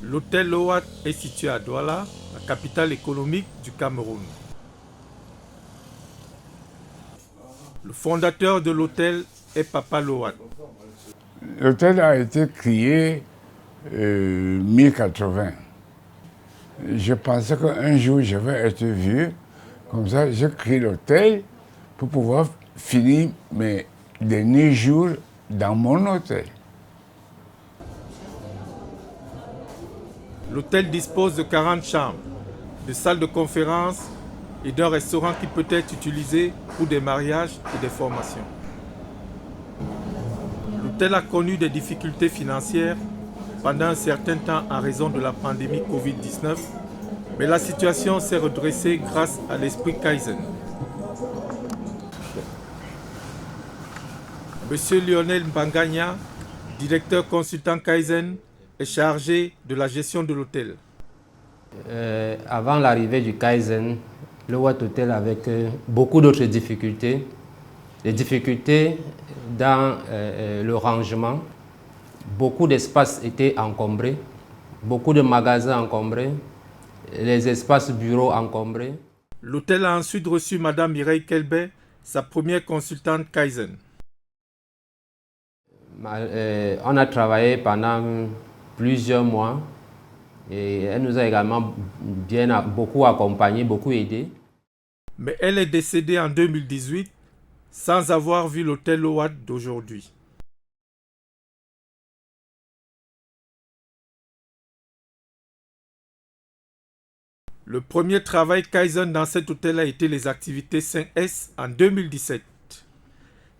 L'hôtel Loat est situé à Douala, la capitale économique du Cameroun. Le fondateur de l'hôtel est Papa Loat. L'hôtel a été créé en 1080. Je pensais qu'un jour je vais être vieux, comme ça je crée l'hôtel pour pouvoir finir mes derniers jours dans mon hôtel. L'hôtel dispose de 40 chambres, de salles de conférence et d'un restaurant qui peut être utilisé pour des mariages et des formations. L'hôtel a connu des difficultés financières pendant un certain temps en raison de la pandémie Covid-19, mais la situation s'est redressée grâce à l'esprit Kaizen. Monsieur Lionel Mbanganya, directeur consultant Kaizen, est chargé de la gestion de l'hôtel. Avant l'arrivée du Kaizen, le Loat Hotel avait beaucoup d'autres difficultés. Des difficultés dans le rangement. Beaucoup d'espaces étaient encombrés, beaucoup de magasins encombrés, les espaces bureaux encombrés. L'hôtel a ensuite reçu Madame Mireille Kelbet, sa première consultante Kaizen. On a travaillé pendant plusieurs mois et elle nous a également beaucoup accompagnés, beaucoup aidés. Mais elle est décédée en 2018 sans avoir vu l'hôtel Loat d'aujourd'hui. Le premier travail Kaizen dans cet hôtel a été les activités 5S en 2017.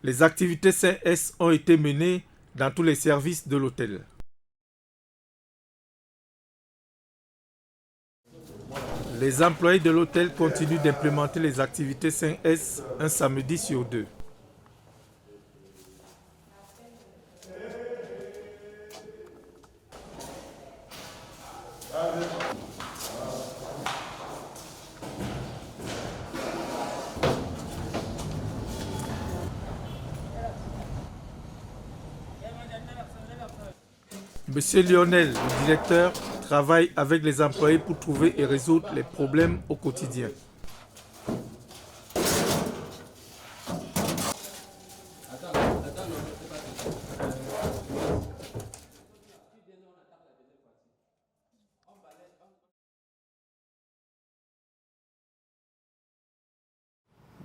Les activités 5S ont été menées dans tous les services de l'hôtel. Les employés de l'hôtel continuent d'implémenter les activités 5S un samedi sur deux. Monsieur Lionel, le directeur, travaille avec les employés pour trouver et résoudre les problèmes au quotidien.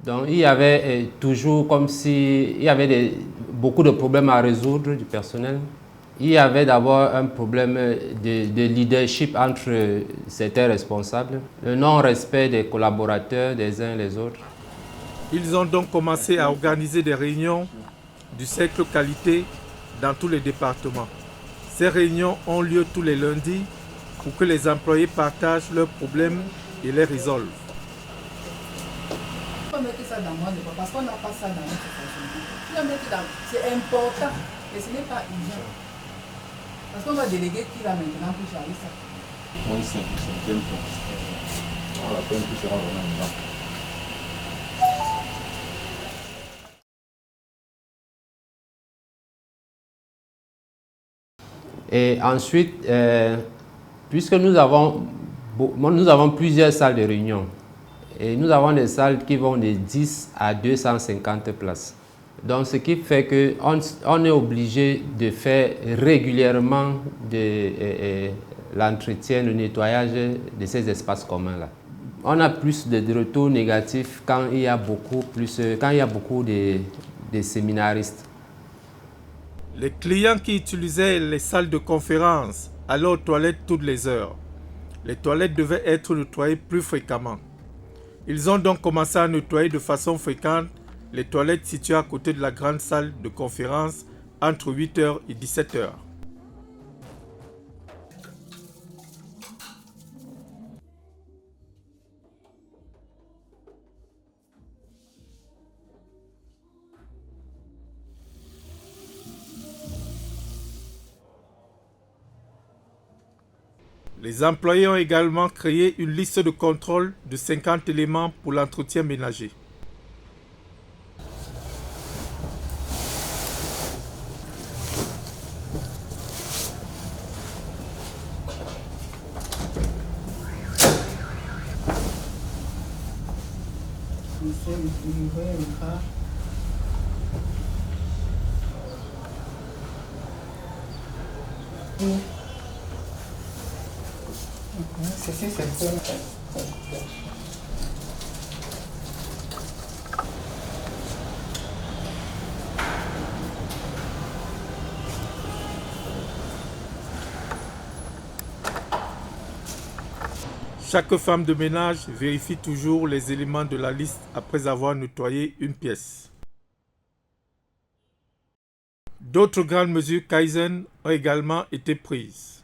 Donc il y avait toujours comme si il y avait beaucoup de problèmes à résoudre du personnel. Il y avait d'abord un problème de leadership entre certains responsables, le non-respect des collaborateurs des uns et des autres. Ils ont donc commencé à organiser des réunions du cercle qualité dans tous les départements. Ces réunions ont lieu tous les lundis pour que les employés partagent leurs problèmes et les résolvent. Il faut mettre ça dans moi, parce qu'on n'a pas ça dans notre fonctionnement. C'est important, mais ce n'est pas urgent. Parce qu'on va déléguer qui va maintenant pour charger ça. Oui, c'est important. On va prendre tout sera vraiment là. Et ensuite, puisque nous avons plusieurs salles de réunion, et nous avons des salles qui vont de 10 à 250 places. Donc, ce qui fait qu'on est obligé de faire régulièrement l'entretien, le nettoyage de ces espaces communs-là. On a plus de retours négatifs quand il y a beaucoup de séminaristes. Les clients qui utilisaient les salles de conférence allaient aux toilettes toutes les heures. Les toilettes devaient être nettoyées plus fréquemment. Ils ont donc commencé à nettoyer de façon fréquente les toilettes situées à côté de la grande salle de conférence entre 8h et 17h. Les employés ont également créé une liste de contrôle de 50 éléments pour l'entretien ménager. essaie d'ouvrir le bras. Ceci, c'est bon. Chaque femme de ménage vérifie toujours les éléments de la liste après avoir nettoyé une pièce. D'autres grandes mesures Kaizen ont également été prises.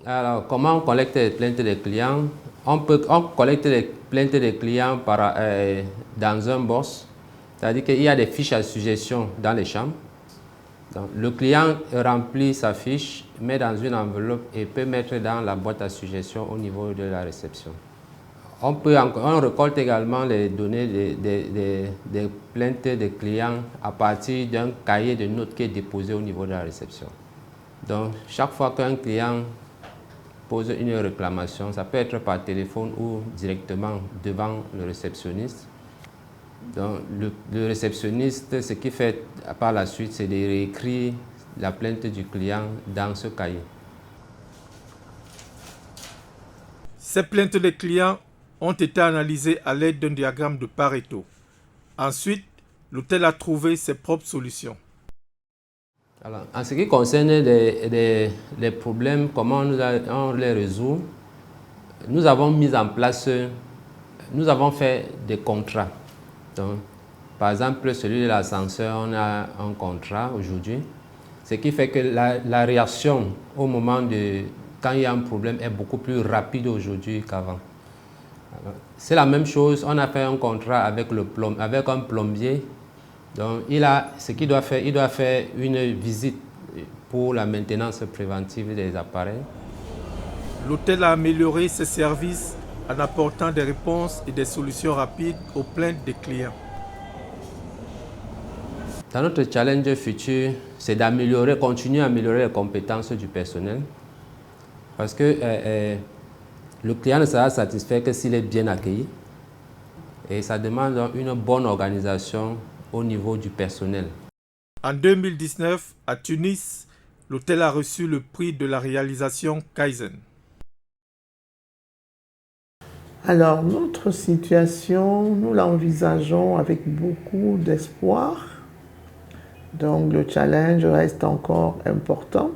Alors, comment on collecte les plaintes des clients? On collecte les plaintes des clients dans un box, c'est-à-dire qu'il y a des fiches à suggestion dans les chambres. Donc, le client remplit sa fiche, met dans une enveloppe et peut mettre dans la boîte à suggestions au niveau de la réception. On récolte également les données des plaintes des clients à partir d'un cahier de notes qui est déposé au niveau de la réception. Donc, chaque fois qu'un client pose une réclamation, ça peut être par téléphone ou directement devant le réceptionniste. Donc, le réceptionniste, ce qu'il fait par la suite, c'est de réécrire la plainte du client dans ce cahier. Ces plaintes des clients ont été analysées à l'aide d'un diagramme de Pareto. Ensuite, l'hôtel a trouvé ses propres solutions. Alors, en ce qui concerne les problèmes, comment on les résout, nous avons mis en place, nous avons fait des contrats. Donc, par exemple, celui de l'ascenseur, on a un contrat aujourd'hui, ce qui fait que la réaction au moment quand il y a un problème est beaucoup plus rapide aujourd'hui qu'avant. C'est la même chose, on a fait un contrat avec un plombier. Donc, ce qu'il doit faire, il doit faire une visite pour la maintenance préventive des appareils. L'hôtel a amélioré ses services en apportant des réponses et des solutions rapides aux plaintes des clients. Dans notre challenge futur, c'est continuer à améliorer les compétences du personnel. Parce que le client ne sera satisfait que s'il est bien accueilli. Et ça demande une bonne organisation au niveau du personnel. En 2019, à Tunis, l'hôtel a reçu le prix de la réalisation Kaizen. Alors, notre situation, nous l'envisageons avec beaucoup d'espoir. Donc, le challenge reste encore important.